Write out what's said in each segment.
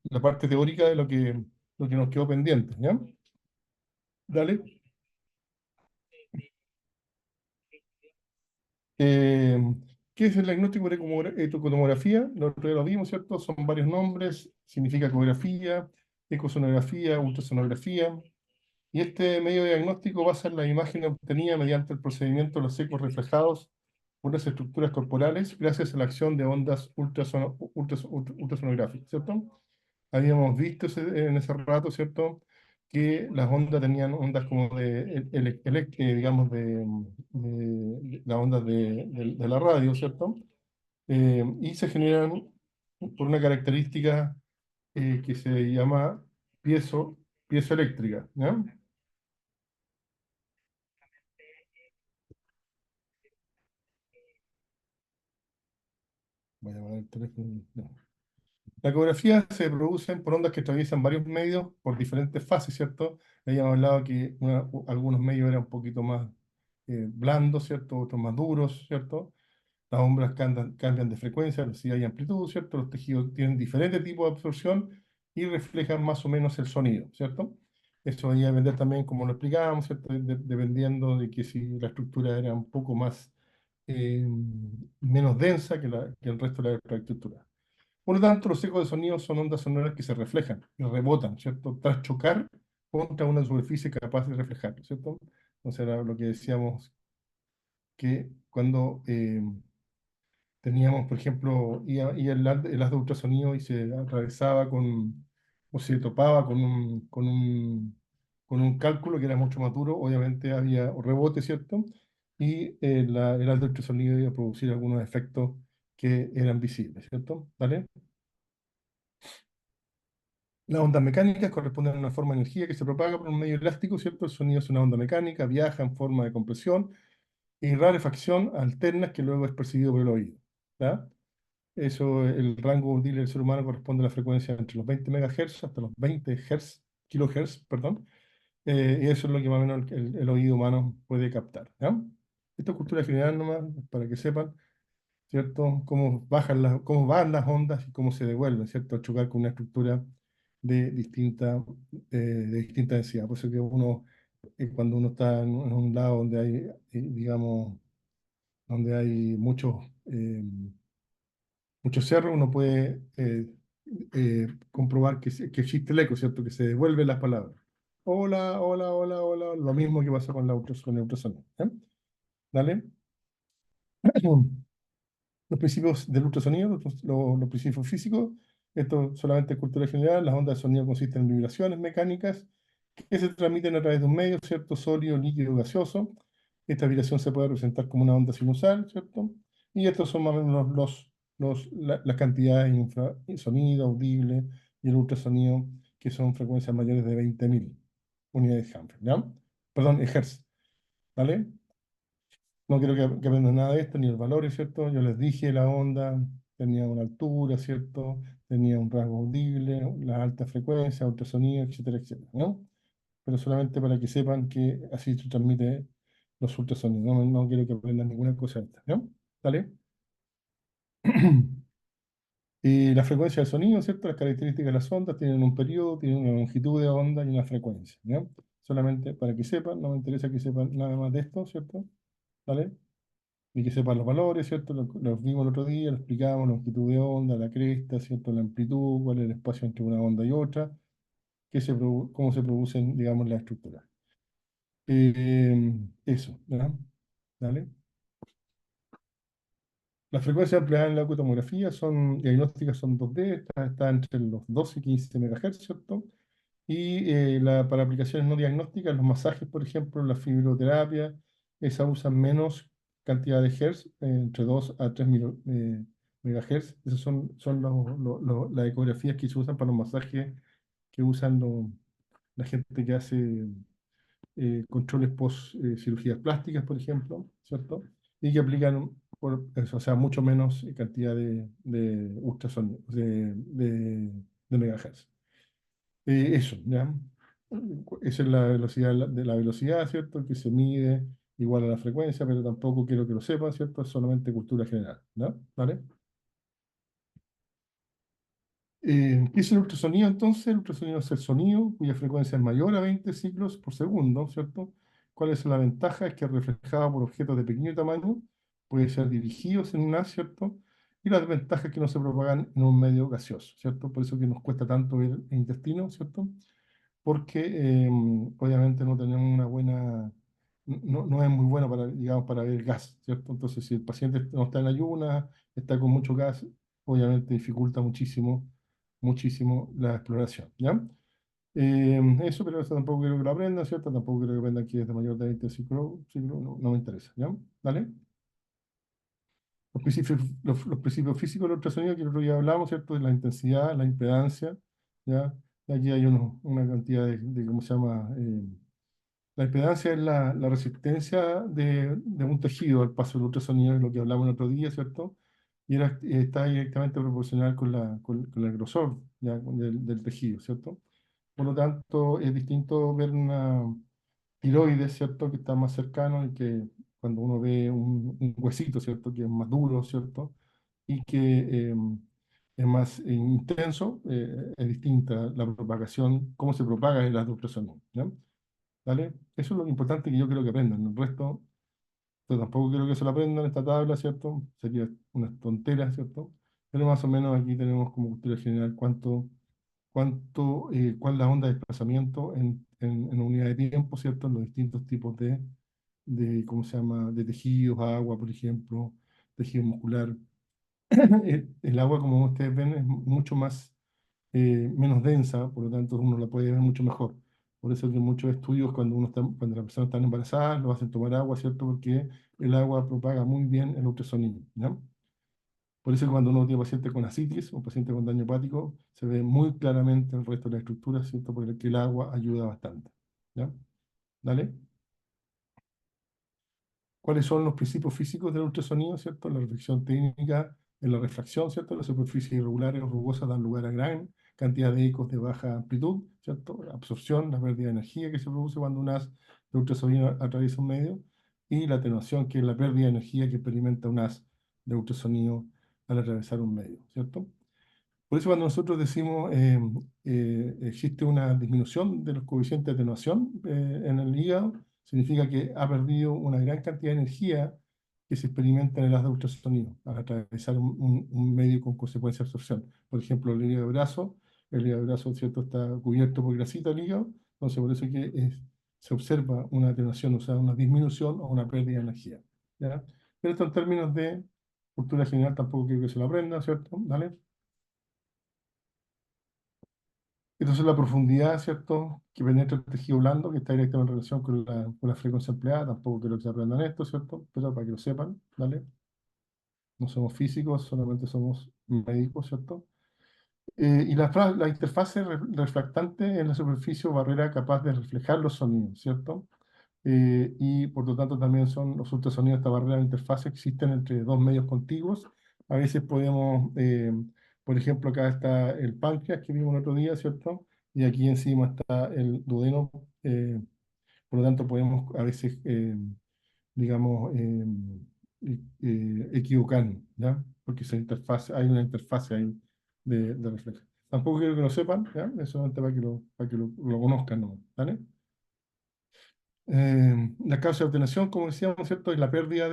la parte teórica de lo que nos quedó pendiente, ¿ya? Dale. Eh, ¿Qué es el diagnóstico por ecotomografía? Lo otro día lo vimos, ¿cierto? Son varios nombres, significa ecografía, ecosonografía, ultrasonografía. Y este medio de diagnóstico basa en la imagen obtenida mediante el procedimiento de los ecos reflejados por las estructuras corporales gracias a la acción de ondas ultrasonográficas, ¿cierto? Habíamos visto en ese rato, ¿cierto? Que las ondas tenían ondas como digamos, de las ondas de la radio, ¿cierto? Y se generan por una característica que se llama piezo, piezoeléctrica, ¿ya? Voy a poner el teléfono. No. La ecografía se produce por ondas que atraviesan varios medios por diferentes fases, ¿cierto? Habíamos hablado que algunos medios eran un poquito más blandos, ¿cierto? Otros más duros, ¿cierto? Las ondas cambian de frecuencia, velocidad y amplitud, ¿cierto? Los tejidos tienen diferentes tipos de absorción y reflejan más o menos el sonido, ¿cierto? Eso va a depender también, como lo explicábamos, ¿cierto? Dependiendo de que si la estructura era un poco más, menos densa que el resto de la estructura. Por lo tanto, los ecos de sonido son ondas sonoras que se reflejan y rebotan, ¿cierto? Tras chocar contra una superficie capaz de reflejarlo, ¿cierto? Entonces era lo que decíamos que cuando teníamos, por ejemplo, iba el haz de ultrasonido y se atravesaba o se topaba con un cálculo que era mucho más duro, obviamente había rebote, ¿cierto? Y el haz de ultrasonido iba a producir algunos efectos que eran visibles, ¿cierto? ¿Vale? Las ondas mecánicas corresponden a una forma de energía que se propaga por un medio elástico, ¿cierto? El sonido es una onda mecánica, viaja en forma de compresión y rarefacción alternas que luego es percibido por el oído. ¿Ya? Eso, el rango audible del ser humano corresponde a la frecuencia entre los 20 MHz hasta los 20 Hz, kilohertz, perdón. Y eso es lo que más o menos el oído humano puede captar. ¿Ya? Esto es cultura general nomás, para que sepan, ¿cierto? Cómo van las ondas y cómo se devuelven, ¿cierto? Al chocar con una estructura de distinta, de distinta densidad. Por eso que cuando uno está en un lado donde hay, digamos, donde hay muchos cerros, uno puede comprobar que existe el eco, ¿cierto? Que se devuelven las palabras. Hola, hola, hola, hola. Lo mismo que pasa con el ultrasonido. ¿Ya? ¿Dale? Los principios del ultrasonido, los principios físicos, esto solamente es cultura general. Las ondas de sonido consisten en vibraciones mecánicas que se transmiten a través de un medio, ¿cierto? Sólido, líquido, gaseoso. Esta vibración se puede representar como una onda sinusal, ¿cierto? Y estos son más o menos las cantidades de sonido audible y el ultrasonido, que son frecuencias mayores de 20.000 unidades de Ampere, ¿ya? Perdón, Hertz, ¿vale? No quiero que aprendan nada de esto, ni el valor, ¿cierto? Yo les dije la onda tenía una altura, ¿cierto? Tenía un rasgo audible, la alta frecuencia, ultrasonido, etcétera, etcétera, ¿no? Pero solamente para que sepan que así se transmite los ultrasonidos. No quiero que aprendan ninguna cosa de esta, ¿no? ¿Vale? Y la frecuencia del sonido, ¿cierto? Las características de las ondas tienen un periodo, tienen una longitud de onda y una frecuencia, ¿no? Solamente para que sepan, no me interesa que sepan nada más de esto, ¿cierto? ¿Vale? Y que sepan los valores, ¿cierto? Los vimos el otro día, lo explicamos, la longitud de onda, la cresta, ¿cierto? La amplitud, cuál es el espacio entre una onda y otra, cómo se producen, digamos, las estructuras. Eso, ¿verdad? ¿Vale? Las frecuencias empleadas en la acutomografía son diagnósticas, son 2D, está entre los 12 y 15 MHz, ¿cierto? Y para aplicaciones no diagnósticas, los masajes, por ejemplo, la fibroterapia, esa usan menos cantidad de hertz, entre 2 a 3 megahertz. Esas son las ecografías que se usan para los masajes que usan la gente que hace controles post cirugías plásticas, por ejemplo, ¿cierto? Y que aplican, por eso, o sea, mucho menos cantidad de ultrasonido, de megahertz. Eso, ¿ya? Esa es la velocidad de la velocidad, ¿cierto? Que se mide igual a la frecuencia, pero tampoco quiero que lo sepan, ¿cierto? Es solamente cultura general, ¿no? ¿Vale? ¿Qué es el ultrasonido entonces? El ultrasonido es el sonido cuya frecuencia es mayor a 20 ciclos por segundo, ¿cierto? ¿Cuál es la ventaja? Es que es reflejado por objetos de pequeño tamaño, puede ser dirigidos en un haz, ¿cierto? Y la desventaja es que no se propagan en un medio gaseoso, ¿cierto? Por eso que nos cuesta tanto ver el intestino, ¿cierto? Porque obviamente no tenemos una buena, no es muy bueno para, digamos, para ver gas, ¿cierto? Entonces, si el paciente no está en ayunas, está con mucho gas, obviamente dificulta muchísimo, muchísimo la exploración, ¿ya? Eso, pero eso tampoco quiero que lo aprendan, ¿cierto? Tampoco quiero que aprendan que es de mayor de 20 ciclos, no me interesa, ¿ya? ¿Dale? Los principios físicos del ultrasonido que el otro día hablamos, ¿cierto? De la intensidad, la impedancia, ¿ya? Y aquí hay una cantidad ¿cómo se llama? La impedancia es la resistencia de un tejido al paso del ultrasonido, es lo que hablamos el otro día, ¿cierto? Y está directamente proporcional con el grosor, ¿ya? Del tejido, ¿cierto? Por lo tanto, es distinto ver una tiroides, ¿cierto? Que está más cercano y que cuando uno ve un huesito, ¿cierto? Que es más duro, ¿cierto? Y que es más intenso, es distinta la propagación, cómo se propaga el ultrasonido, ¿ya? ¿Vale? Eso es lo importante que yo creo que aprendan. El resto, yo tampoco quiero que se lo aprendan esta tabla, ¿cierto? Sería una tontera, ¿cierto? Pero más o menos aquí tenemos como cultura general cuál es la onda de desplazamiento en unidad de tiempo, ¿cierto? En los distintos tipos ¿cómo se llama? De tejidos, agua, por ejemplo, tejido muscular. El agua, como ustedes ven, es mucho más, menos densa, por lo tanto uno la puede ver mucho mejor. Por eso que muchos estudios, cuando las personas están embarazadas, lo hacen tomar agua, ¿cierto? Porque el agua propaga muy bien el ultrasonido, ¿ya? Por eso que cuando uno tiene paciente con ascitis o paciente con daño hepático, se ve muy claramente el resto de la estructura, ¿cierto? Porque el agua ayuda bastante, ¿ya? ¿Dale? ¿Cuáles son los principios físicos del ultrasonido, cierto? La reflexión técnica en la refracción, ¿cierto? Las superficies irregulares o rugosas dan lugar a gran cantidad de ecos de baja amplitud, ¿cierto? La absorción, la pérdida de energía que se produce cuando un haz de ultrasonido atraviesa un medio, y la atenuación, que es la pérdida de energía que experimenta un haz de ultrasonido al atravesar un medio, ¿cierto? Por eso cuando nosotros decimos existe una disminución de los coeficientes de atenuación en el hígado, significa que ha perdido una gran cantidad de energía que se experimenta en el haz de ultrasonido al atravesar un medio con consecuencia de absorción. Por ejemplo, el hígado brazo, ¿cierto? Está cubierto por grasita el hígado, entonces por eso es que se observa una atenuación, o sea, una disminución o una pérdida de energía, ¿ya? Pero esto en términos de cultura general tampoco quiero que se lo aprenda, ¿cierto? ¿Vale? Entonces la profundidad, ¿cierto? Que penetra el tejido blando, que está directamente en relación con la frecuencia empleada, tampoco quiero que se aprendan esto, ¿cierto? Pero para que lo sepan, ¿vale? No somos físicos, solamente somos médicos, ¿cierto? Y la interfase refractante en la superficie o barrera capaz de reflejar los sonidos, ¿cierto? Y por lo tanto también son los ultrasonidos, esta barrera de interfase existen entre dos medios contiguos. A veces podemos, por ejemplo, acá está el páncreas que vimos el otro día, ¿cierto? Y aquí encima está el duodeno, por lo tanto podemos a veces, digamos, equivocarnos, ¿ya? Porque hay una interfase ahí de reflejo. Tampoco quiero que lo sepan, ¿ya? Es solamente para que lo conozcan, ¿no? ¿Vale? La causa de obtenación, como decíamos, ¿cierto? Es la pérdida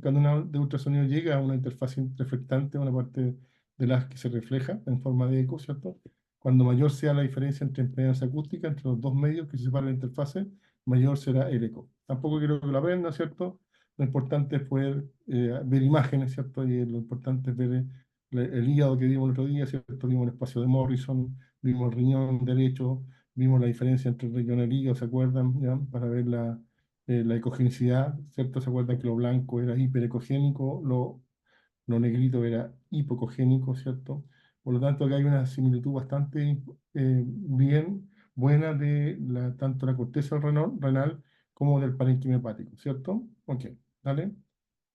cuando una de ultrasonido llega a una interfaz reflectante, una parte de las que se refleja en forma de eco, ¿cierto? Cuando mayor sea la diferencia entre impedancia acústica, entre los dos medios que separan la interfase, mayor será el eco. Tampoco quiero que lo aprendan, ¿cierto? Lo importante es poder ver imágenes, ¿cierto? Y lo importante es ver el hígado que vimos el otro día, ¿cierto? Vimos el espacio de Morrison, vimos el riñón derecho. Vimos la diferencia entre el riñón y el hígado, ¿se acuerdan? ¿Ya? Para ver la ecogenicidad, ¿cierto? ¿Se acuerdan que lo blanco era hiperecogénico, lo negrito era hipocogénico, ¿cierto? Por lo tanto, acá hay una similitud bastante bien buena tanto la corteza renal como del parénquima hepático, ¿cierto? Ok, ¿vale?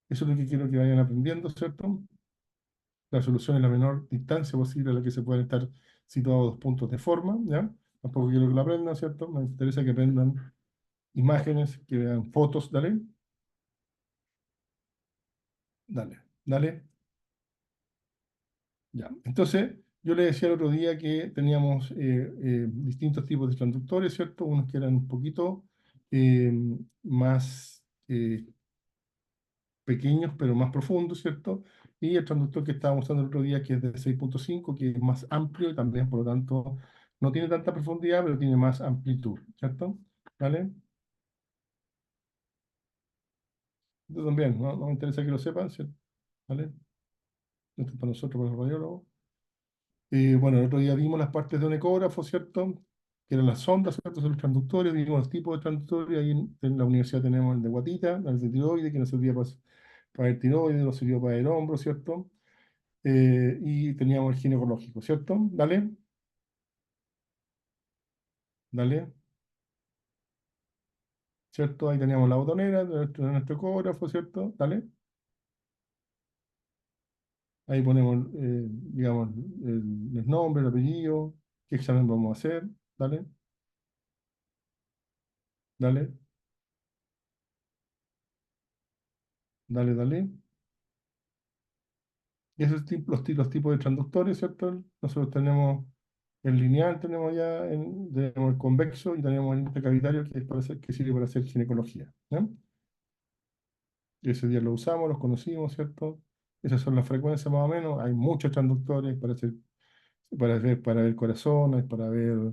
Eso es lo que quiero que vayan aprendiendo, ¿cierto? La solución es la menor distancia posible a la que se pueden estar situados dos puntos de forma, ¿ya? Tampoco quiero que lo aprendan, ¿cierto? Me interesa que aprendan imágenes, que vean fotos, dale, dale, dale, ya. Entonces, Yo le decía el otro día que teníamos distintos tipos de transductores, ¿cierto? Unos que eran un poquito eh, más pequeños, pero más profundos, ¿cierto? Y el transductor que estábamos usando el otro día, que es de 6,5, que es más amplio y también, por lo tanto, no tiene tanta profundidad, pero tiene más amplitud, ¿cierto? ¿Vale? Yo también, ¿no? Me interesa que lo sepan, ¿cierto? ¿Vale? Esto es para nosotros, para los radiólogos. Bueno, el otro día vimos las partes de un ecógrafo, ¿cierto? Que eran las sondas, ¿cierto? Son los transductores, vimos los tipos de transductores. Ahí en la universidad tenemos el de guatita, el de tiroides, que nos servía para el tiroides, nos sirvió para el hombro, ¿cierto? Y teníamos el ginecológico, ¿cierto? Dale, dale, ¿cierto? Ahí teníamos la botonera de nuestro ecógrafo, ¿cierto? Dale. Ahí ponemos, digamos, el nombre, el apellido, qué examen vamos a hacer, dale, dale, dale, dale. Y esos los tipos de transductores, ¿cierto? Nosotros tenemos el lineal, tenemos el convexo y tenemos el intercavitario que, que sirve para hacer ginecología, ¿no? Ese día lo usamos, los conocimos, ¿cierto? Esas son las frecuencias más o menos. Hay muchos transductores para ver corazón, hay para ver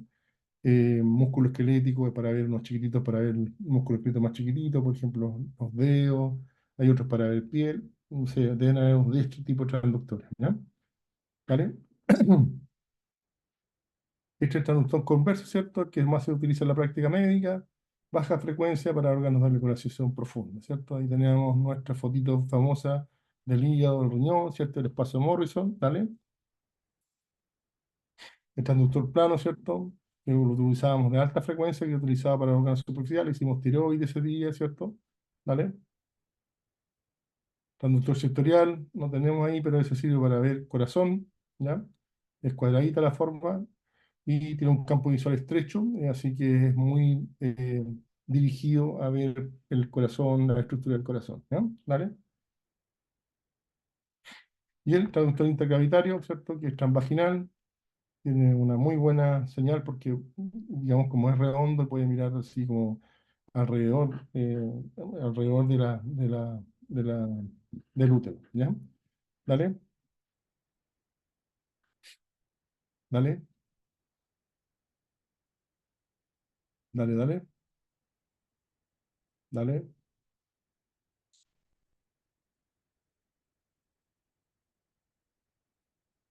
músculo esquelético, hay para ver unos chiquititos, para ver músculo esquelético más chiquitito, por ejemplo, los dedos. Hay otros para ver piel. O sea, deben haber unos 10 tipos de transductores, ¿ya? ¿Vale? Este es traductor converso, ¿cierto? Que más se utiliza en la práctica médica, baja frecuencia para órganos de articulación profunda, ¿cierto? Ahí tenemos nuestra fotito famosa del hígado, del riñón, ¿cierto? El espacio Morrison, ¿vale? El transductor plano, ¿cierto? Que lo utilizábamos de alta frecuencia, que utilizaba para órganos superficiales, hicimos tiroides ese día, ¿cierto? ¿Vale? Transductor sectorial, no tenemos ahí, pero ese sirve para ver corazón, ¿ya? Es cuadradita la forma, y tiene un campo visual estrecho, así que es muy dirigido a ver el corazón, la estructura del corazón, ¿ya? ¿Vale? Y el traductor intercavitario, ¿cierto? Que es transvaginal, tiene una muy buena señal porque, digamos, como es redondo, puede mirar así como alrededor, alrededor del útero, ¿ya? ¿Dale? ¿Dale? ¿Dale? ¿Dale? ¿Dale?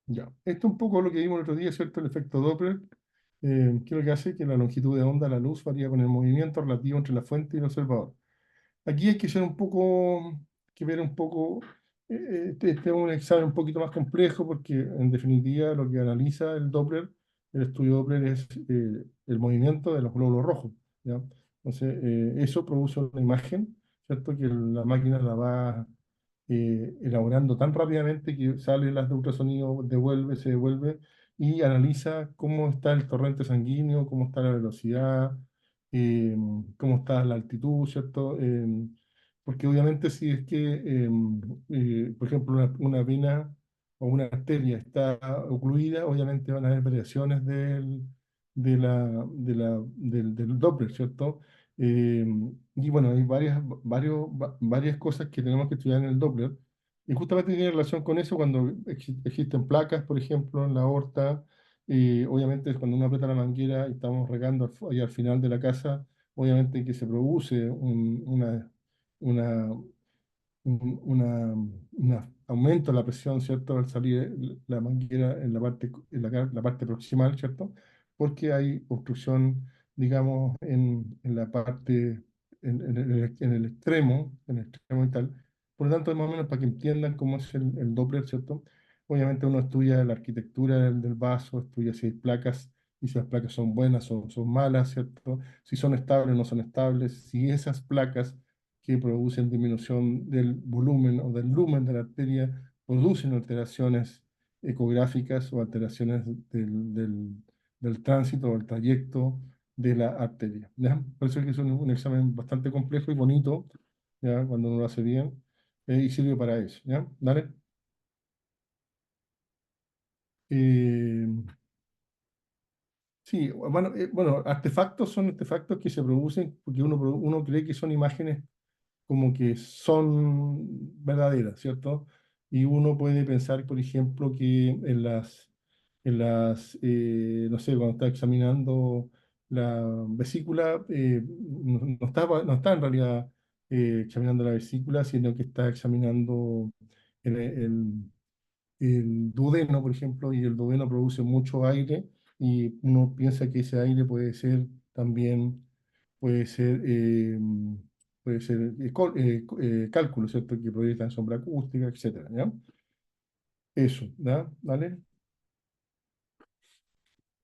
Ya. Esto es un poco lo que vimos el otro día, ¿cierto? El efecto Doppler, que es lo que hace que la longitud de onda de la luz varía con el movimiento relativo entre la fuente y el observador. Aquí hay que ser un poco, que ver un poco, este es un examen un poquito más complejo porque en definitiva lo que analiza el Doppler, el estudio Doppler es el movimiento de los glóbulos rojos, ¿ya? Entonces, eso produce una imagen, ¿cierto? Que la máquina la va elaborando tan rápidamente que sale las de ultrasonido, devuelve, se devuelve y analiza cómo está el torrente sanguíneo, cómo está la velocidad, eh, cómo está la altitud, ¿cierto? Porque obviamente si es que, por ejemplo, una vena o una arteria está ocluida, obviamente van a haber variaciones del Doppler, ¿cierto? Eh, y bueno, hay varias cosas que tenemos que estudiar en el Doppler. Y justamente tiene relación con eso cuando existen placas, por ejemplo, en la aorta. Obviamente, cuando uno aprieta la manguera y estamos regando ahí al final de la casa, obviamente que se produce una, aumento de la presión, ¿cierto? Al salir la manguera en la parte proximal, ¿cierto? Porque hay obstrucción, digamos, en la parte, en el extremo y tal. Por lo tanto, más o menos para que entiendan cómo es el Doppler, ¿cierto? Obviamente uno estudia la arquitectura del vaso, estudia si hay placas y si las placas son buenas o son malas, ¿cierto? Si son estables o no son estables, si esas placas que producen disminución del volumen o del lumen de la arteria, producen alteraciones ecográficas o alteraciones del tránsito o el trayecto de la arteria, ¿ya? Por eso es que es un examen bastante complejo y bonito, ¿ya? Cuando uno lo hace bien, y sirve para eso, ¿ya? ¿Dale? Eh, sí, bueno, artefactos son artefactos que se producen porque uno cree que son imágenes como que son verdaderas, ¿cierto? Y uno puede pensar, por ejemplo, que no sé, cuando está examinando la vesícula, no está en realidad examinando la vesícula, sino que está examinando el, el- el duodeno, por ejemplo, y el duodeno produce mucho aire y uno piensa que ese aire puede ser también, puede ser, puede ser cálculo, ¿cierto? Que proyecta en sombra acústica, etcétera, ¿ya? Eso, ¿ya? ¿Vale?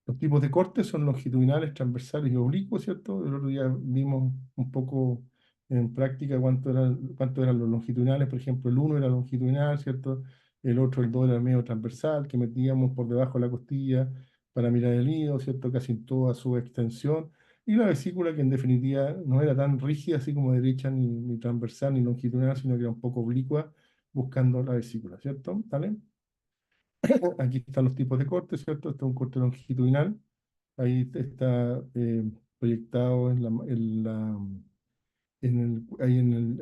Los tipos de cortes son longitudinales, transversales y oblicuos, ¿cierto? El otro día vimos un poco en práctica cuánto eran los longitudinales. Por ejemplo, el uno era longitudinal, ¿cierto? El otro, el 2 era medio transversal, que metíamos por debajo de la costilla para mirar el hígado, ¿cierto? Casi en toda su extensión. Y la vesícula, que en definitiva no era tan rígida, así como derecha, ni transversal, ni longitudinal, sino que era un poco oblicua, buscando la vesícula, ¿cierto? ¿Vale? Aquí están los tipos de cortes, ¿cierto? Este es un corte longitudinal. Ahí está proyectado en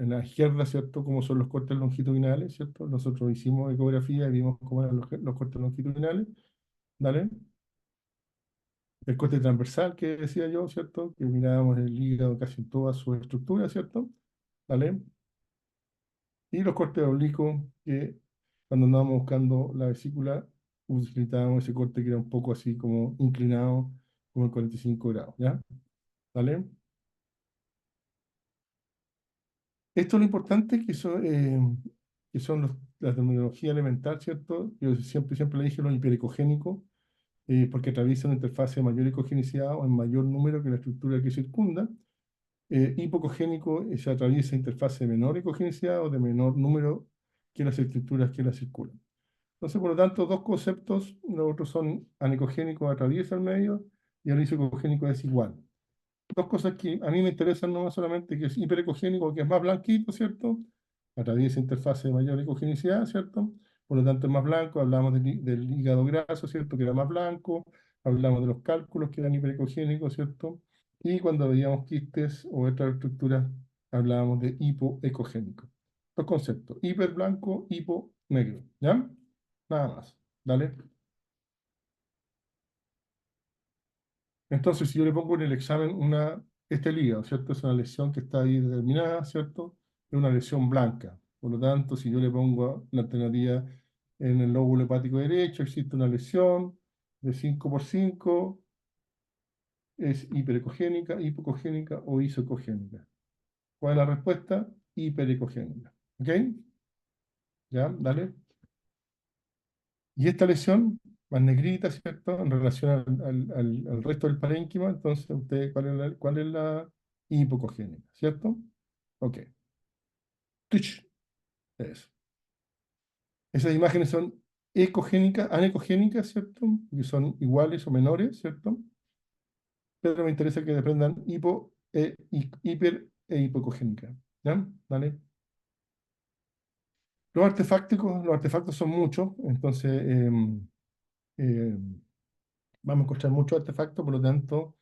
la izquierda, ¿cierto? Cómo son los cortes longitudinales, ¿cierto? Nosotros hicimos ecografía y vimos cómo eran los cortes longitudinales, ¿vale? El corte transversal que decía yo, ¿cierto? Que mirábamos el hígado casi en toda su estructura, ¿cierto? ¿Vale? Y los cortes oblicuos que cuando andábamos buscando la vesícula utilizábamos ese corte que era un poco así como inclinado, como en 45 grados, ¿ya? ¿Vale? Esto es lo importante que son la terminología elemental, ¿cierto? Yo siempre le dije lo hiperecogénico, porque atraviesa una interfaz de mayor ecogenicidad o en mayor número que la estructura que circunda. Hipocogénico se atraviesa interfaz de menor ecogenicidad o de menor número que las estructuras que la circulan. Entonces, por lo tanto, dos conceptos, los otros son anecogénico, atraviesa el medio, y el isocogénico es igual. Dos cosas que a mí me interesan no solamente que es hiperecogénico, que es más blanquito, ¿cierto? Atraviesa interfase de mayor ecogenicidad, ¿cierto? Por lo tanto es más blanco, hablamos del hígado graso, ¿cierto? Que era más blanco, hablamos de los cálculos que eran hiperecogénicos, ¿cierto? Y cuando veíamos quistes o otras estructuras, hablábamos de hipoecogénico. Dos conceptos, hiper blanco, hipo negro, ¿ya? Nada más, ¿vale? Entonces, si yo le pongo en el examen este hígado, ¿cierto? Es una lesión que está ahí determinada, ¿cierto? Es una lesión blanca. Por lo tanto, si yo le pongo la alternativa en el lóbulo hepático derecho, existe una lesión de 5 por 5, es hiperecogénica, hipocogénica o isocogénica. ¿Cuál es la respuesta? Hiperecogénica. ¿Ok? ¿Ya? Dale. Y esta lesión, más negrita, ¿cierto? En relación al resto del parénquima, entonces, usted, cuál es la hipocogénica? ¿Cierto? Ok. Tuch, eso. Esas imágenes son ecogénicas, anecogénicas, ¿cierto? Que son iguales o menores, ¿cierto? Pero me interesa que aprendan hiper e hipocogénica. ¿Ya? ¿Vale? Los artefactos son muchos, entonces eh, vamos a encontrar muchos artefactos, por lo tanto,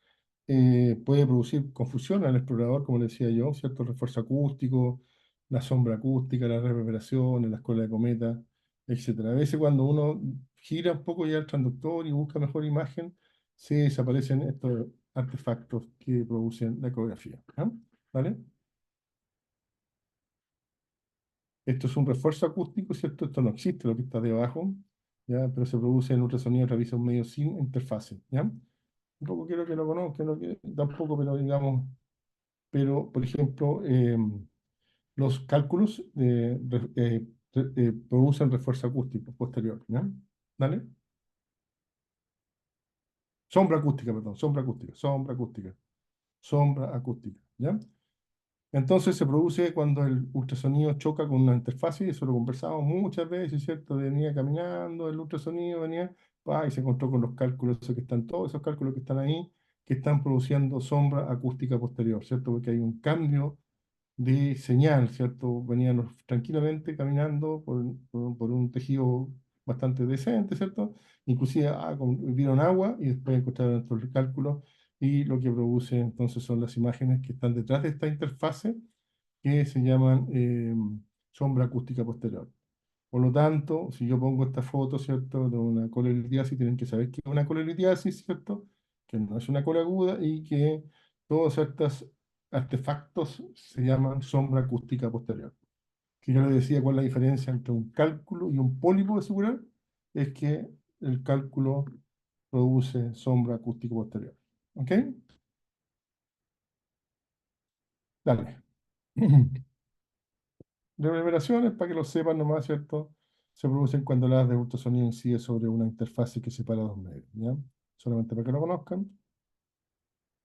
puede producir confusión al explorador, como le decía yo, ¿cierto? El refuerzo acústico, la sombra acústica, la reverberación, la escuela de cometa, etcétera. A veces cuando uno gira un poco ya el transductor y busca mejor imagen, se desaparecen estos artefactos que producen la ecografía. ¿Ah? ¿Vale? Esto es un refuerzo acústico, ¿cierto? Esto no existe, lo que está debajo, ¿ya? Pero se produce en ultrasonido a través de un medio sin interfase, ¿ya? Un poco quiero que lo conozcan, no que, tampoco, pero digamos, pero por ejemplo, los cálculos producen refuerzo acústico posterior, ¿ya? ¿Vale? Sombra acústica, sombra acústica, ¿ya? Entonces se produce cuando el ultrasonido choca con una interfase, y eso lo conversamos muchas veces, ¿cierto? Venía caminando el ultrasonido, venía, y se encontró con los cálculos esos que están, todos esos cálculos que están ahí, que están produciendo sombra acústica posterior, ¿cierto? Porque hay un cambio de señal, ¿cierto? Venían tranquilamente caminando por un tejido bastante decente, ¿cierto? Inclusive vieron agua y después encontraron estos cálculos y lo que produce entonces son las imágenes que están detrás de esta interfase que se llaman sombra acústica posterior. Por lo tanto, si yo pongo esta foto, ¿cierto?, de una colelitiasis, tienen que saber que es una colelitiasis, ¿cierto?, que no es una cola aguda y que todos estos artefactos se llaman sombra acústica posterior. Que yo les decía cuál es la diferencia entre un cálculo y un pólipo vesicular, es que el cálculo produce sombra acústica posterior. ¿Ok? Dale. Reverberaciones, para que lo sepan nomás, ¿cierto? Se producen cuando la haz de ultrasonido incide sobre una interfase que separa dos medios, ¿ya? Solamente para que lo conozcan,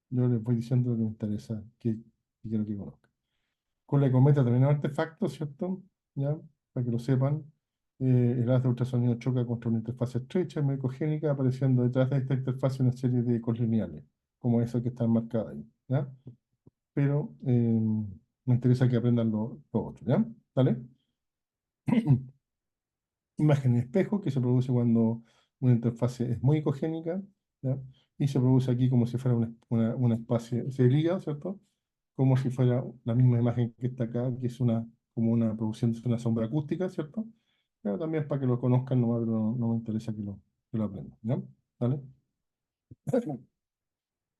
yo les voy diciendo lo que me interesa que quiero que conozcan. Con la cometa también hay artefactos, ¿cierto? ¿Ya? Para que lo sepan, el haz de ultrasonido choca contra una interfase estrecha, mercogénica, apareciendo detrás de esta interfase una serie de ecos lineales, como esa que están marcadas ahí, ¿ya? Pero me interesa que aprendan lo otro, ¿ya? ¿Vale? Imagen en espejo que se produce cuando una interfase es muy ecogénica, ¿ya? Y se produce aquí como si fuera una espacio, se liga, ¿cierto? Como si fuera la misma imagen que está acá, que es como una producción de una sombra acústica, ¿cierto? Pero también para que lo conozcan, no, pero no me interesa que lo aprendan, ¿ya? ¿Vale?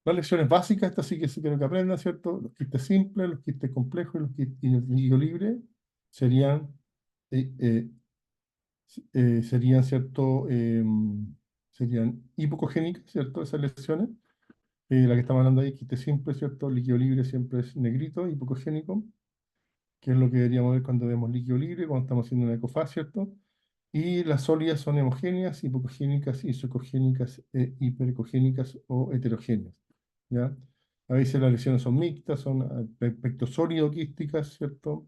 Las lecciones básicas, estas sí que sí quiero que aprendan, ¿cierto? Los quistes simples, los quistes complejos y el líquido libre serían eh, eh, serían, ¿cierto? Serían hipocogénicas, ¿cierto? Esas lesiones. La que estamos hablando ahí, quiste simple, ¿cierto? Líquido libre siempre es negrito, hipocogénico, que es lo que deberíamos ver cuando vemos líquido libre, cuando estamos haciendo una ecofaz, ¿cierto? Y las sólidas son hemogéneas, hipocogénicas, isocogénicas, hiperecogénicas o heterogéneas, ¿ya? A veces las lesiones son mixtas, son aspecto sólido quísticas, ¿cierto?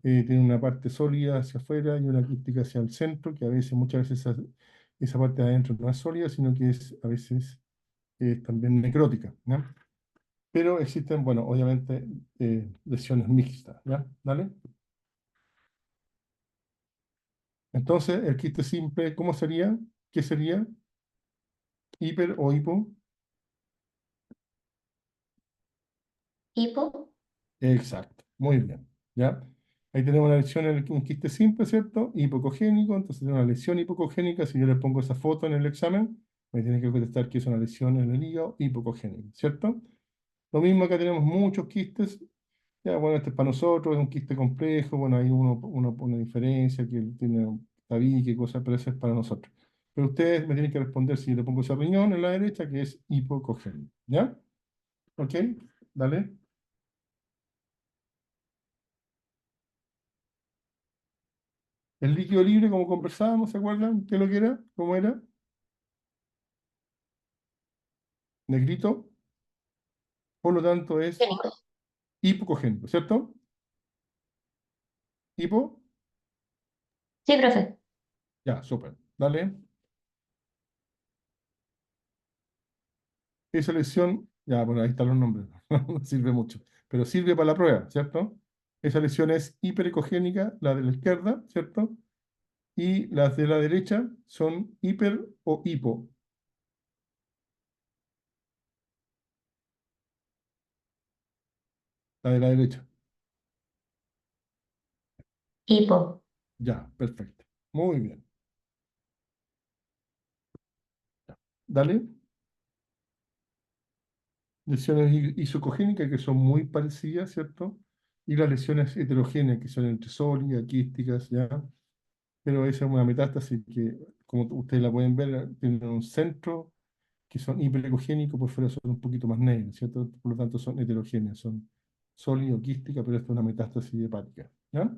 Tiene una parte sólida hacia afuera y una quística hacia el centro, que a veces, muchas veces esa parte de adentro no es sólida, sino que es a veces también necrótica, ¿ya? Pero existen, bueno, obviamente lesiones mixtas, ¿ya? ¿Vale? Entonces, el quiste simple, ¿cómo sería? ¿Qué sería? ¿Hiper o hipo? Hipo. Exacto, muy bien, ¿ya? Ahí tenemos una lesión en un quiste simple, ¿cierto? Hipocogénico, entonces tenemos una lesión hipocogénica. Si yo le pongo esa foto en el examen, me tiene que contestar que es una lesión en el hígado hipocogénica, ¿cierto? Lo mismo acá tenemos muchos quistes. Ya, bueno, este es para nosotros, es un quiste complejo, bueno, ahí uno pone diferencia, que tiene tabique, cosas, pero eso es para nosotros. Pero ustedes me tienen que responder si yo le pongo ese riñón en la derecha, que es hipocogénico, ¿ya? ¿Ok? Dale. El líquido libre, como conversábamos, ¿se acuerdan? ¿Qué es lo que era? ¿Cómo era? Negrito, por lo tanto es Génico. hipocogénico, ¿cierto? Hipo, Sí, profe. ya, súper. Dale. Esa lesión, ya, bueno, ahí están los nombres, no sirve mucho, pero sirve para la prueba, ¿cierto? Esa lesión es hiperecogénica, la de la izquierda, ¿cierto? Y las de la derecha son hiper o hipo, la de la derecha. Hipo. Ya, perfecto. Muy bien. Dale. Lesiones isocogénicas que son muy parecidas, ¿cierto? Y las lesiones heterogéneas que son entre sólidas, quísticas, ¿ya? Pero esa es una metástasis que, como ustedes la pueden ver, tiene un centro que son hiperecogénicos, por fuera son un poquito más negros, ¿cierto? Por lo tanto son heterogéneas, son sólido, quísticas, pero esto es una metástasis hepática, ¿ya?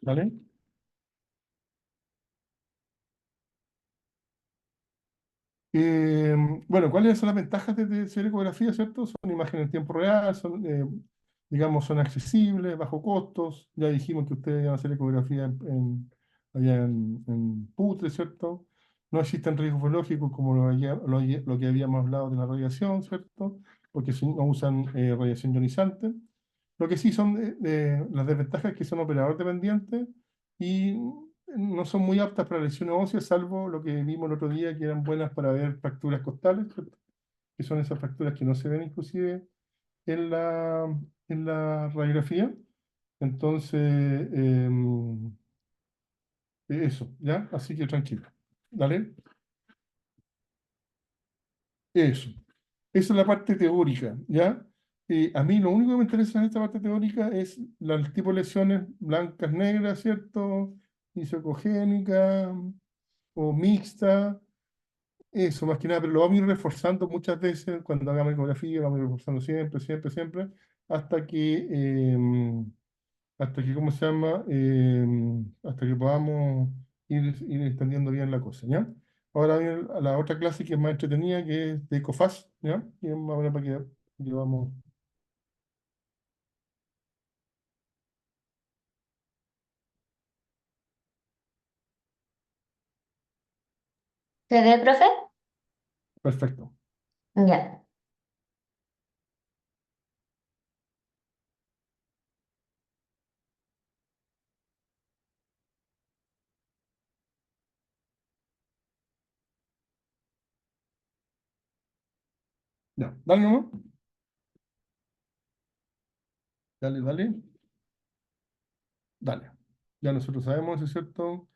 ¿Vale? Eh, bueno, ¿cuáles son las ventajas de hacer ecografía, cierto? Son imágenes en tiempo real, son, digamos, son accesibles, bajo costos. Ya dijimos que ustedes van a hacer ecografía allá en Putre, ¿cierto? No existen riesgos biológicos como lo que habíamos hablado de la radiación, ¿cierto? Porque no usan radiación ionizante. Lo que sí son las desventajas es que son operador dependientes y no son muy aptas para lesiones óseas, salvo lo que vimos el otro día, que eran buenas para ver fracturas costales, ¿cierto? Que son esas fracturas que no se ven inclusive en en la radiografía. Entonces, eso, ¿ya? Así que tranquilo. ¿Dale? Eso. Esa es la parte teórica, ¿ya? A mí lo único que me interesa en esta parte teórica es el tipo de lesiones blancas, negras, ¿cierto? Isocogénica o mixta, eso más que nada, pero lo vamos a ir reforzando muchas veces cuando hagamos ecografía, vamos a ir reforzando siempre, siempre, siempre, hasta que, ¿cómo se llama? Hasta que podamos ir entendiendo bien la cosa, ¿ya? Ahora viene la otra clase que es más entretenida, que es de ECOFAS, ¿ya? Y es más o menos para que vamos. ¿Se ve, profe? Perfecto. Ya. Ya, dale nomás. Dale, dale, dale. Ya nosotros sabemos, ¿eso es cierto?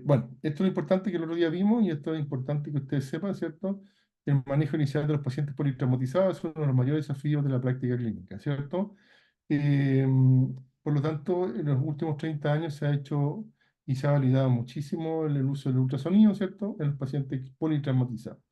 Bueno, esto es lo importante que el otro día vimos y esto es importante que ustedes sepan, ¿cierto? El manejo inicial de los pacientes politraumatizados es uno de los mayores desafíos de la práctica clínica, ¿cierto? Eh, por lo tanto, en los últimos 30 años se ha hecho y se ha validado muchísimo el uso del ultrasonido, ¿cierto? En los pacientes politraumatizados.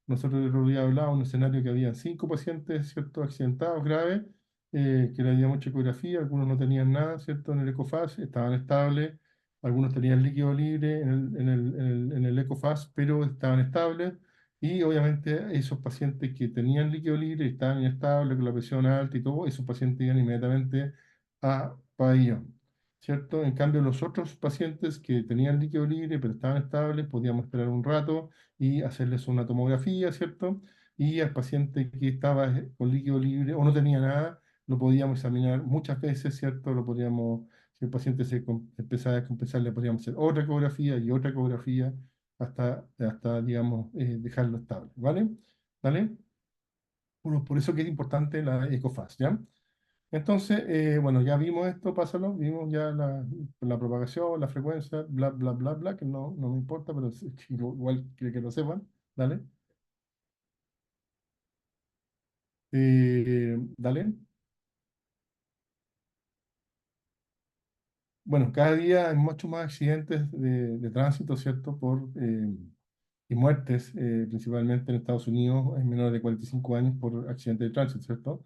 Nosotros el otro día hablábamos de un escenario que había 5 pacientes, ¿cierto? Accidentados graves, que le habíamos hecho ecografía, algunos no tenían nada, ¿cierto? En el ECOFAS, estaban estables, algunos tenían líquido libre en el ECOFAS, pero estaban estables, y obviamente esos pacientes que tenían líquido libre y estaban inestables, con la presión alta y todo, esos pacientes iban inmediatamente a pabellón. ¿Cierto? En cambio, los otros pacientes que tenían líquido libre pero estaban estables, podíamos esperar un rato y hacerles una tomografía, ¿cierto? Y al paciente que estaba con líquido libre o no tenía nada, lo podíamos examinar muchas veces, ¿cierto? Lo podíamos, si el paciente empezaba a compensar, le podíamos hacer otra ecografía y otra ecografía hasta digamos, dejarlo estable, ¿vale? ¿Vale? Por eso que es importante la ECOFAST, ¿ya? Entonces, bueno, ya vimos esto, pásalo, vimos ya la propagación, la frecuencia, bla, bla, bla, bla, que no me importa, pero sí, que igual que lo sepan, ¿dale? Dale. Bueno, cada día hay muchos más accidentes de tránsito, ¿cierto? Y muertes, principalmente en Estados Unidos, en menores de 45 años por accidentes de tránsito, ¿cierto?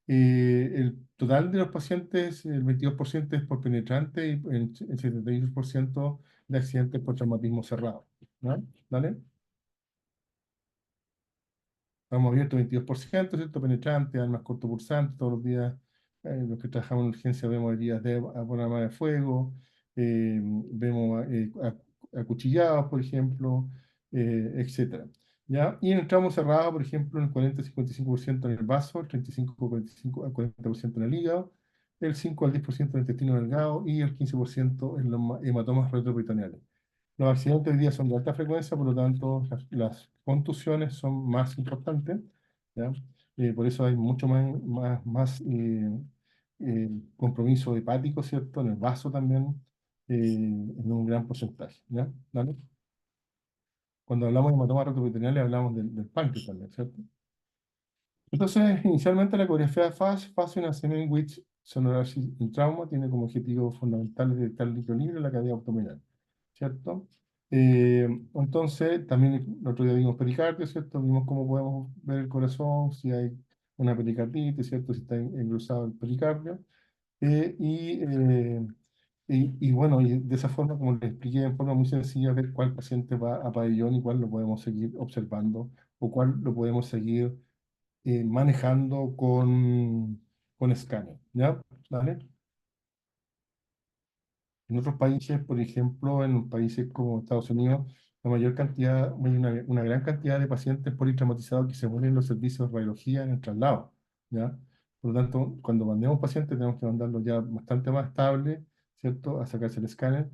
El total de los pacientes, el 22% es por penetrante y el 72% de accidentes por traumatismo cerrado, ¿no? ¿Vale? Estamos abiertos 22%, ¿cierto? Penetrante, armas cortopulsantes, todos los días, los que trabajamos en urgencia vemos heridas por arma de fuego, vemos acuchillados, por ejemplo, etcétera. ¿Ya? Y en el tramo cerrado, por ejemplo, el 40-55% en el vaso, el 35 al 40% en el hígado, el 5 al 10% en el intestino delgado y el 15% en los hematomas retroperitoneales. Los accidentes hoy día son de alta frecuencia, por lo tanto las contusiones son más importantes, ¿ya? Por eso hay mucho más compromiso hepático, ¿cierto? En el vaso también, en un gran porcentaje, ¿ya? ¿Vale? Cuando hablamos de hematomas retroperitoneales hablamos del páncreas también, ¿cierto? Entonces, inicialmente la coreografía de FAS, Fashion Assessment with Sonorasis in Trauma, tiene como objetivo fundamental detectar el líquido libre en la cavidad abdominal, ¿cierto? Entonces, también el otro día vimos pericardio, ¿cierto? Vimos cómo podemos ver el corazón, si hay una pericarditis, ¿cierto? Si está engrosado el pericardio. Eh, y, eh, y bueno, y de esa forma, como les expliqué, en forma muy sencilla, ver cuál paciente va a pabellón y cuál lo podemos seguir observando o cuál lo podemos seguir manejando con escáner, ¿ya? ¿Vale? En otros países, por ejemplo, en países como Estados Unidos, la mayor cantidad, hay una gran cantidad de pacientes politraumatizados que se mueren en los servicios de radiología en el traslado, ¿ya? Por lo tanto, cuando mandemos un paciente tenemos que mandarlo ya bastante más estable, ¿cierto? A sacarse el escáner.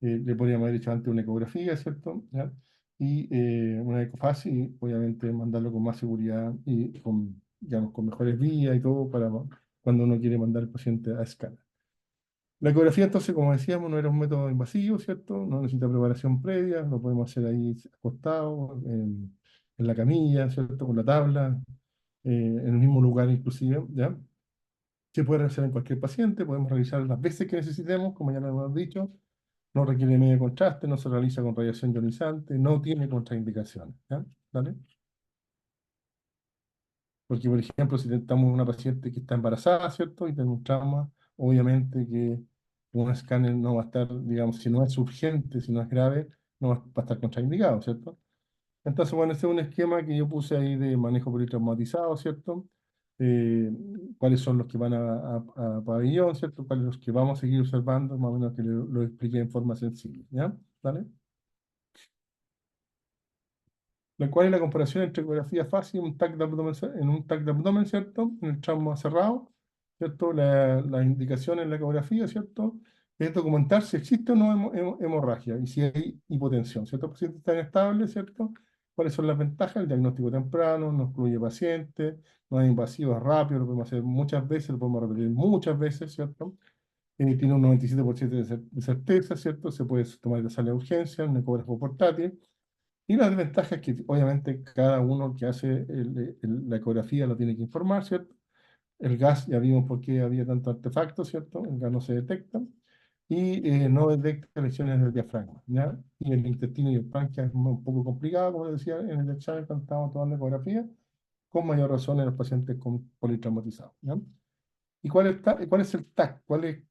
Le podríamos haber hecho antes una ecografía, ¿cierto? ¿Ya? Y una ecofase y obviamente mandarlo con más seguridad y con, digamos, con mejores vías y todo para cuando uno quiere mandar al paciente a escala. La ecografía, entonces, como decíamos, no era un método invasivo, ¿cierto? No necesita preparación previa, lo podemos hacer ahí acostado, en la camilla, ¿cierto? Con la tabla, en el mismo lugar inclusive, ¿ya? Se puede realizar en cualquier paciente, podemos realizar las veces que necesitemos, como ya lo hemos dicho, no requiere medio contraste, no se realiza con radiación ionizante, no tiene contraindicaciones, ¿ya? ¿Vale? Porque, por ejemplo, si tentamos una paciente que está embarazada, ¿cierto? Y tiene un trauma, obviamente que un escáner no va a estar, digamos, si no es urgente, si no es grave, no va a estar contraindicado, ¿cierto? Entonces, bueno, ese es un esquema que yo puse ahí de manejo politraumatizado, ¿cierto? Eh, cuáles son los que van a pabellón, ¿cierto? Cuáles son los que vamos a seguir observando, más o menos que lo expliqué en forma sencilla, ¿ya? ¿Vale? ¿Cuál es la comparación entre ecografía fácil y un TAC de abdomen, en un TAC de abdomen, ¿cierto? En el trauma cerrado, ¿cierto? La indicación en la ecografía, ¿cierto? Es documentar si existe o no hemorragia y si hay hipotensión, ¿cierto? El paciente está inestable, ¿cierto? ¿Cuáles son las ventajas? El diagnóstico temprano, no excluye paciente, no es invasivo, es rápido, lo podemos hacer muchas veces, lo podemos repetir muchas veces, ¿cierto? Tiene un 97% de certeza, ¿cierto? Se puede tomar la sala de urgencia, un ecógrafo portátil. Y la desventaja es que obviamente cada uno que hace la ecografía lo tiene que informar, ¿cierto? El gas, ya vimos por qué había tanto artefacto, ¿cierto? El gas no se detecta y no detecta lesiones del diafragma, ¿ya? Y el intestino y el páncreas es un poco complicado, como decía en el examen cuando estábamos tomando ecografía, con mayor razón en los pacientes con politraumatizados, ¿ya? ¿Y cuál es el TAC?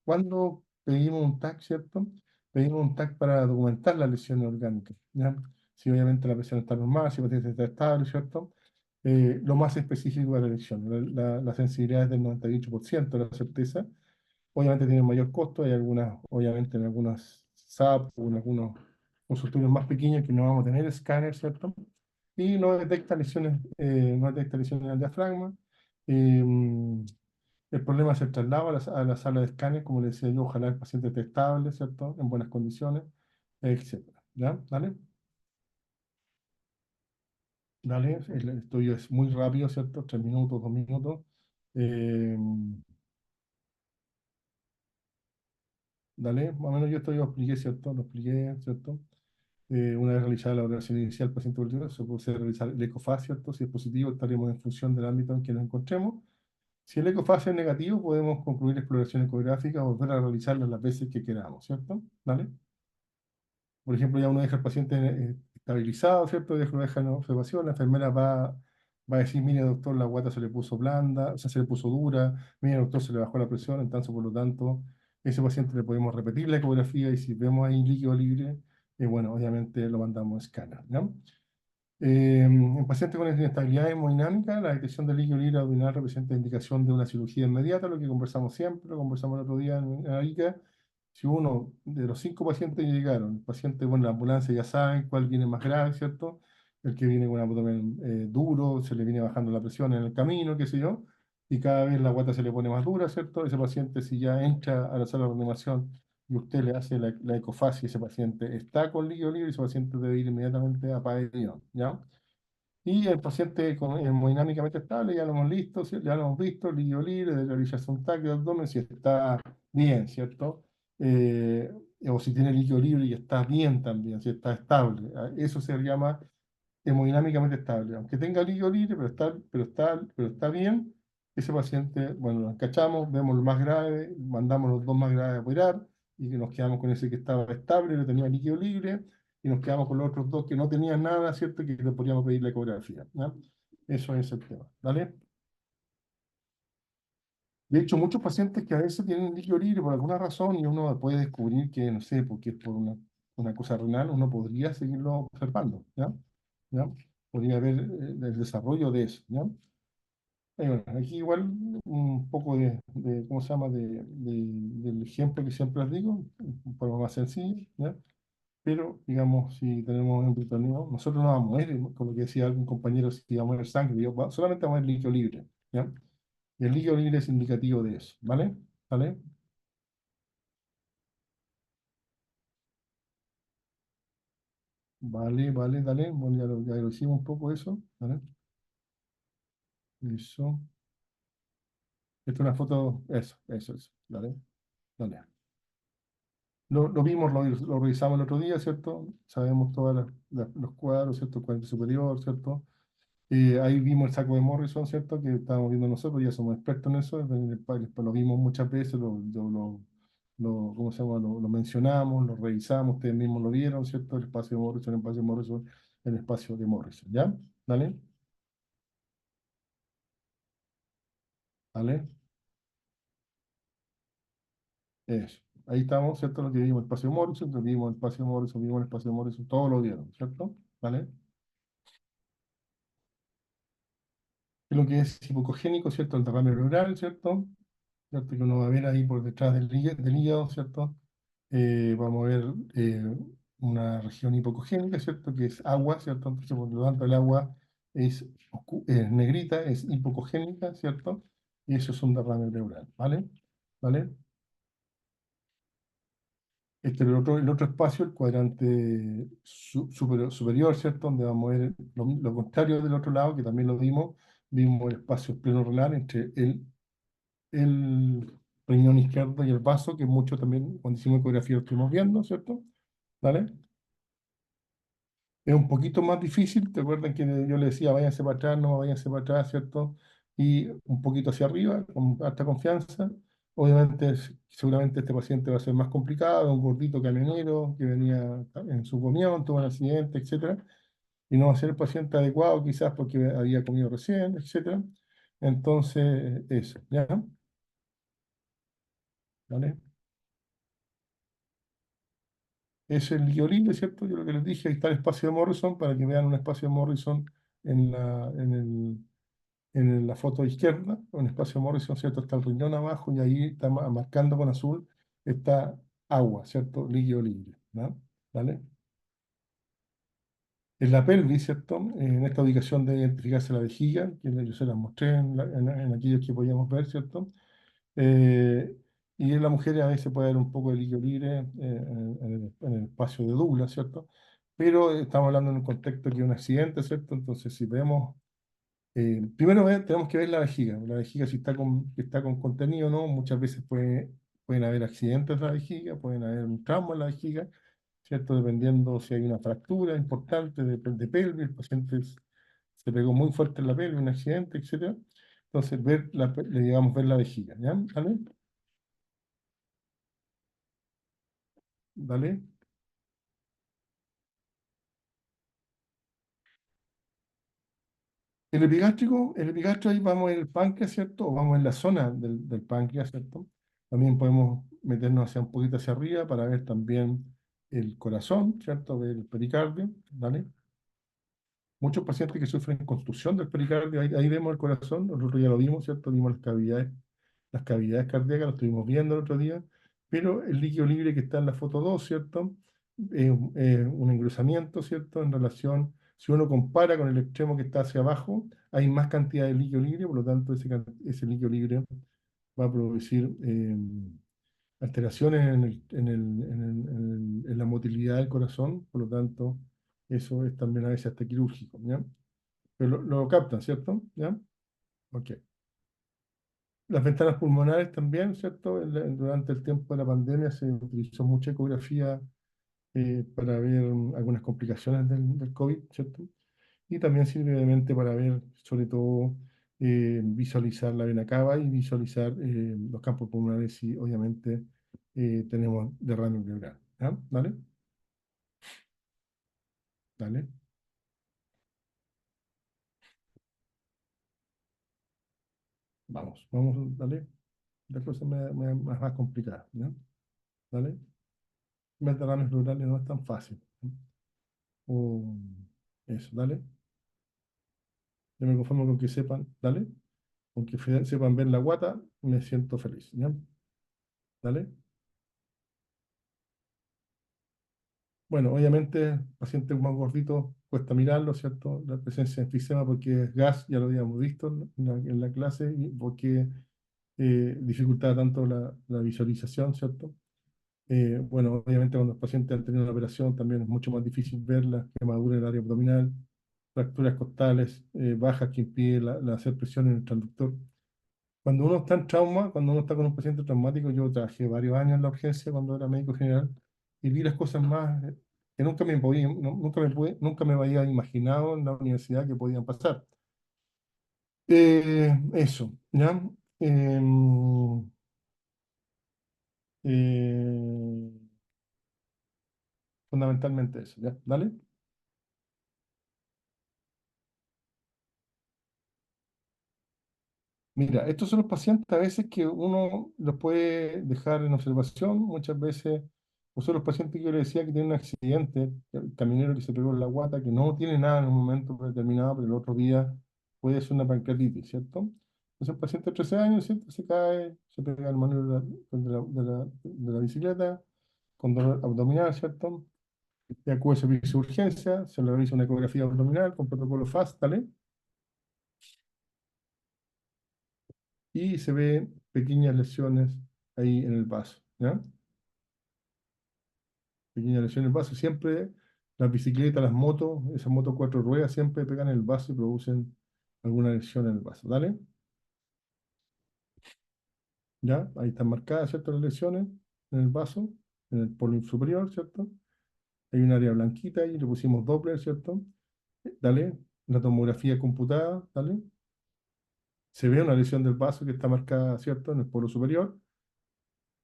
¿Cuándo pedimos un TAC, cierto? Pedimos un TAC para documentar las lesiones orgánicas, ¿ya? Si obviamente la presión está normal, si el paciente está estable, ¿cierto? Lo más específico de la lesión. La sensibilidad es del 98% de la certeza. Obviamente tiene mayor costo, hay algunas, obviamente en algunas SAP o en algunos consultorios más pequeños que no vamos a tener escáner, ¿cierto? Y no detecta lesiones en el diafragma. Eh, el problema es el traslado a la sala de escáner, como le decía yo, ojalá el paciente esté estable, ¿cierto? En buenas condiciones, etcétera. ¿Ya? ¿Dale? Dale, el estudio es muy rápido, ¿cierto? 3 minutos, 2 minutos. Eh, dale, más o menos yo esto yo expliqué, ¿cierto? Lo expliqué, ¿cierto? Una vez realizada la valoración inicial del paciente voluntario, se puede realizar el ecofaz, ¿cierto? Si es positivo, estaremos en función del ámbito en que nos encontremos. Si el ecofaz es negativo, podemos concluir exploración ecográfica o volver a realizarla las veces que queramos, ¿cierto? ¿Vale? Por ejemplo, ya uno deja al paciente estabilizado, ¿cierto? Lo deja en observación, la enfermera va a decir, mire doctor, la guata se le puso blanda, o sea, se le puso dura, mire doctor, se le bajó la presión, entonces por lo tanto, ese paciente le podemos repetir la ecografía y si vemos ahí líquido libre, bueno, obviamente lo mandamos a escáner, ¿no? En pacientes con inestabilidad hemodinámica, la detección del líquido libre abdominal representa indicación de una cirugía inmediata, lo que conversamos siempre, lo conversamos el otro día en Arica. Si uno de los 5 pacientes que llegaron, el paciente con la ambulancia ya saben cuál viene más grave, ¿cierto? El que viene con un abdomen duro, se le viene bajando la presión en el camino, qué sé yo, y cada vez la guata se le pone más dura, ¿cierto? Ese paciente, si ya entra a la sala de reanimación y usted le hace la ecofase y ese paciente está con líquido libre, ese paciente debe ir inmediatamente a pabellón, ¿ya? Y el paciente hemodinámicamente estable, ya lo hemos visto, ya lo hemos visto, líquido libre, de realizarse un TAC de abdomen si está bien, ¿cierto? Eh, o si tiene líquido libre y está bien también, si está estable. Eso se llama hemodinámicamente estable. Aunque tenga líquido libre, pero está bien, ese paciente, bueno, lo encachamos, vemos lo más grave, mandamos los dos más graves a operar y que nos quedamos con ese que estaba estable, no tenía líquido libre, y nos quedamos con los otros dos que no tenían nada, ¿cierto? Que le podríamos pedir la ecografía, ¿ya? Eso es el tema, ¿vale? De hecho, muchos pacientes que a veces tienen líquido libre por alguna razón y uno puede descubrir que, no sé, porque es por una cosa renal, uno podría seguirlo observando, ¿ya? ¿Ya? Podría ver el desarrollo de eso, ¿ya? Bueno, aquí igual un poco ¿cómo se llama? Del ejemplo que siempre les digo, un poco más sencillo, ¿ya? Pero, digamos, si tenemos un peritoneum, nosotros no vamos a mover, como lo que decía algún compañero, si vamos a mover sangre, solamente vamos a mover líquido libre, ¿ya? Y el líquido libre es indicativo de eso, ¿vale? ¿Vale? Vale, vale, dale. Bueno, ya lo hicimos un poco eso. ¿Vale? Eso. Esta es una foto, eso. Dale, dale. Lo vimos, lo revisamos el otro día, ¿cierto? Sabemos todos los cuadros, ¿cierto? El cuadrante superior, ¿cierto? Ahí vimos el saco de Morrison, ¿cierto? Que estábamos viendo nosotros, ya somos expertos en eso, lo vimos muchas veces, ¿cómo se llama? Lo mencionamos, lo revisamos, ustedes mismos lo vieron, ¿cierto? El espacio de Morrison, el espacio de Morrison, el espacio de Morrison, ¿ya? ¿Dale? ¿Dale? Eso. Ahí estamos, ¿cierto? Lo que vimos el espacio de Morrison, lo que vimos el espacio de Morrison, vimos el espacio de Morrison, todos lo vieron, ¿cierto? ¿Vale? Lo que es hipocogénico, ¿cierto? El derrame pleural, ¿cierto? ¿Cierto? Que uno va a ver ahí por detrás del hígado, ¿cierto? Vamos a ver una región hipocogénica, ¿cierto? Que es agua, ¿cierto? Entonces, por lo tanto, el agua es negrita, es hipocogénica, ¿cierto? Y eso es un derrame pleural, ¿vale? ¿Vale? Este es el otro espacio, el cuadrante superior, ¿cierto? Donde vamos a ver lo contrario del otro lado, que también lo vimos el espacio pleurorenal entre el riñón izquierdo y el vaso, que mucho también cuando hicimos ecografía lo estuvimos viendo, ¿cierto? ¿Vale? Es un poquito más difícil, ¿te acuerdan que yo le decía, váyanse para atrás, no váyanse para atrás, ¿cierto? Y un poquito hacia arriba, con alta confianza. Obviamente, seguramente este paciente va a ser más complicado, un gordito camionero que venía en su camión, tuvo un accidente, etcétera, y no va a ser el paciente adecuado quizás porque había comido recién, etcétera. Entonces, eso, ¿ya? ¿Vale? Es el líquido libre, ¿cierto? Yo lo que les dije, ahí está el espacio de Morrison, para que vean un espacio de Morrison en la foto izquierda, un espacio de Morrison, ¿cierto? Está el riñón abajo y ahí está marcando con azul, está agua, ¿cierto? Líquido libre, ¿no? ¿Vale? En la pelvis, ¿cierto? En esta ubicación debe identificarse la vejiga, que yo se las mostré en aquellos que podíamos ver, ¿cierto? Eh, y en la mujer a veces puede haber un poco de líquido libre en el espacio de Douglas, ¿cierto? Pero estamos hablando en un contexto que es un accidente, ¿cierto? Entonces, si vemos, primero tenemos que ver la vejiga si está con contenido o no, muchas veces pueden haber accidentes en la vejiga, pueden haber un trauma en la vejiga, ¿cierto? Dependiendo si hay una fractura importante de pelvis, el paciente se pegó muy fuerte en la pelvis, un accidente, etcétera. Entonces, le digamos ver la vejiga, ¿ya? ¿Vale? ¿Vale? El epigastrio ahí vamos en el páncreas, ¿cierto? O vamos en la zona del páncreas, ¿cierto? También podemos meternos hacia un poquito hacia arriba para ver también el corazón, ¿cierto? Ver el pericardio, ¿vale? Muchos pacientes que sufren contusión del pericardio, ahí vemos el corazón, nosotros ya lo vimos, ¿cierto? Vimos las cavidades cardíacas, lo estuvimos viendo el otro día, pero el líquido libre que está en la foto 2, ¿cierto? Un engrosamiento, ¿cierto? En relación, si uno compara con el extremo que está hacia abajo, hay más cantidad de líquido libre, por lo tanto ese líquido libre va a producir alteraciones en la motilidad del corazón, por lo tanto eso es también a veces hasta quirúrgico, ¿ya? Pero lo captan, ¿cierto? ¿Ya? Ok. Las ventanas pulmonares también, ¿cierto? Durante el tiempo de la pandemia se utilizó mucha ecografía para ver algunas complicaciones del COVID, ¿cierto? Y también sirve obviamente para ver, sobre todo, visualizar la vena cava y visualizar los campos pulmonares y obviamente tenemos derrame pleural. ¿Ya? ¿Dale? ¿Dale? Vamos, dale. La cosa más complicada, ¿no? ¿Dale? Ver derrames pleurales no es tan fácil. ¿No? O eso, dale. Yo me conformo con que sepan, dale. Con que sepan ver la guata, me siento feliz. ¿Ya? ¿Dale? Bueno, obviamente, pacientes más gorditos cuesta mirarlo, ¿cierto? La presencia de enfisema porque es gas, ya lo habíamos visto en la clase, y porque dificultaba tanto la visualización, ¿cierto? Bueno, obviamente cuando los pacientes han tenido una operación también es mucho más difícil ver la quemadura en el área abdominal, fracturas costales, bajas que impiden hacer presión en el transductor. Cuando uno está en trauma, cuando uno está con un paciente traumático, yo trabajé varios años en la urgencia cuando era médico general y vi las cosas más que nunca me podía, nunca me había imaginado en la universidad que podían pasar. Eso, ¿ya? Em, eh, fundamentalmente eso, ¿ya? ¿Dale? Mira, estos son los pacientes a veces que uno los puede dejar en observación, muchas veces, o son los pacientes que yo le decía que tienen un accidente, el caminero que se pegó en la guata, que no tiene nada en un momento determinado, pero el otro día puede ser una pancreatitis, ¿cierto? Entonces el paciente de 13 años, ¿cierto? Se cae, se pega el manubrio de la bicicleta, con dolor abdominal, ¿cierto? Y acude a servicio de urgencia, se le realiza una ecografía abdominal con protocolo FAST, ¿vale? Y se ve pequeñas lesiones ahí en el vaso, ¿ya? Pequeñas lesiones en el vaso. Siempre las bicicletas, las motos, esas motos cuatro ruedas, siempre pegan en el vaso y producen alguna lesión en el vaso, ¿vale? ¿Ya? Ahí están marcadas, ¿cierto? Las lesiones en el vaso, en el polo superior, ¿cierto? Hay un área blanquita y le pusimos Doppler, ¿cierto? Dale, la tomografía computada, ¿dale? Se ve una lesión del vaso que está marcada, ¿cierto? En el polo superior.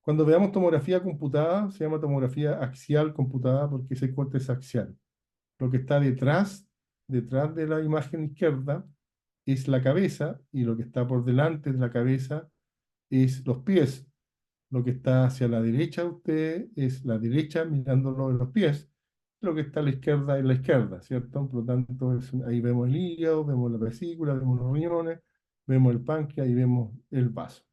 Cuando veamos tomografía computada, se llama tomografía axial computada porque ese corte es axial. Lo que está detrás de la imagen izquierda es la cabeza y lo que está por delante de la cabeza es los pies. Lo que está hacia la derecha de usted es la derecha mirándolo en los pies. Lo que está a la izquierda es la izquierda, ¿cierto? Por lo tanto, ahí vemos el hígado, vemos la vesícula, vemos los riñones, vemos el páncreas y vemos el vaso.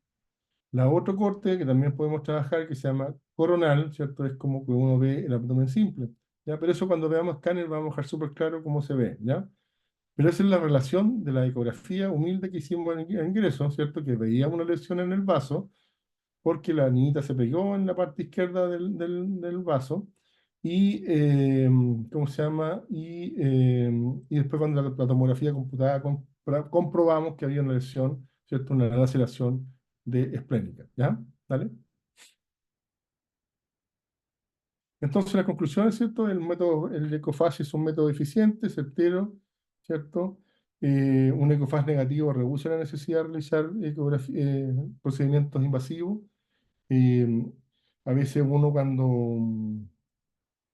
La otro corte que también podemos trabajar, que se llama coronal, ¿cierto? Es como que uno ve el abdomen simple, ¿ya? Pero eso cuando veamos escáner vamos a dejar súper claro cómo se ve, ¿ya? Pero esa es la relación de la ecografía humilde que hicimos en ingreso, ¿cierto? Que veíamos una lesión en el vaso, porque la niñita se pegó en la parte izquierda del vaso, y, ¿cómo se llama? Y después cuando la tomografía computada comprobamos que había una lesión, ¿cierto? Una laceración de esplénica, ¿ya? ¿Vale? Entonces, la conclusión es, ¿cierto? El método, el ecofase es un método eficiente, certero, ¿cierto? Un ecofase negativo reduce la necesidad de realizar procedimientos invasivos. Eh, a veces uno cuando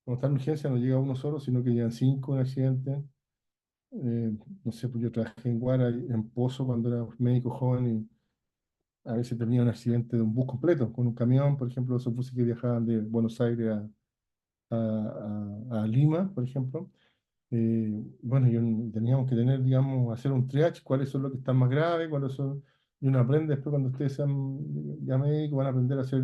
está en urgencia no llega uno solo, sino que llegan cinco en accidente. No sé, pues yo trabajé en Guara, en Pozo, cuando era médico joven y a veces tenía un accidente de un bus completo, con un camión, por ejemplo, esos buses que viajaban de Buenos Aires a Lima, por ejemplo. Bueno, teníamos que tener, digamos, hacer un triage, cuáles son los que están más graves, cuáles son, y uno aprende después cuando ustedes sean ya médicos, van a aprender a hacer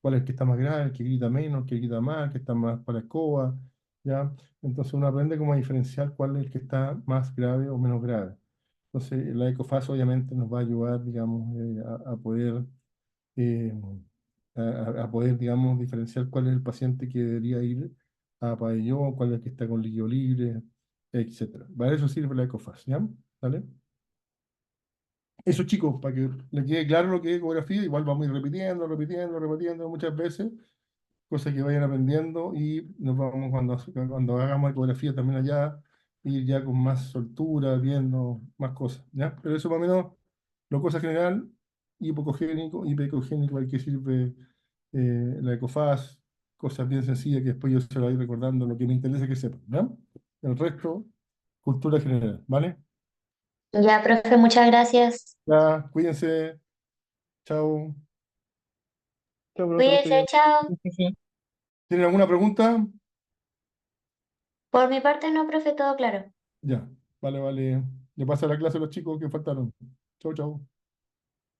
cuál es el que está más grave, el que grita menos, el que grita más, el que está más para la escoba, ¿ya? Entonces uno aprende cómo a diferenciar cuál es el que está más grave o menos grave. Entonces la ecofase obviamente nos va a ayudar, digamos, a poder eh, a poder, digamos, diferenciar cuál es el paciente que debería ir a pabellón, cuál es el que está con líquido libre, etcétera. Para eso sirve la ECOFAS, ¿ya? ¿Vale? Eso, chicos, para que le quede claro lo que es ecografía, igual vamos a ir repitiendo muchas veces, cosas que vayan aprendiendo y nos vamos cuando hagamos ecografía también allá, ir ya con más soltura, viendo más cosas, ¿ya? Pero eso más o menos, lo cosa general, hipocogénico, hipecogénico, al que sirve la ecofaz, cosas bien sencillas que después yo se las voy recordando, lo que me interesa que sepan, ¿ya? El resto, cultura general, ¿vale? Ya, profe, muchas gracias. Ya, cuídense, chao. Chao, profe, que esté Cuídese, bien. chao. ¿Tienen alguna pregunta? Por mi parte no, profe, todo claro. Ya, vale. Le pasa la clase a los chicos que faltaron. Chau, chau.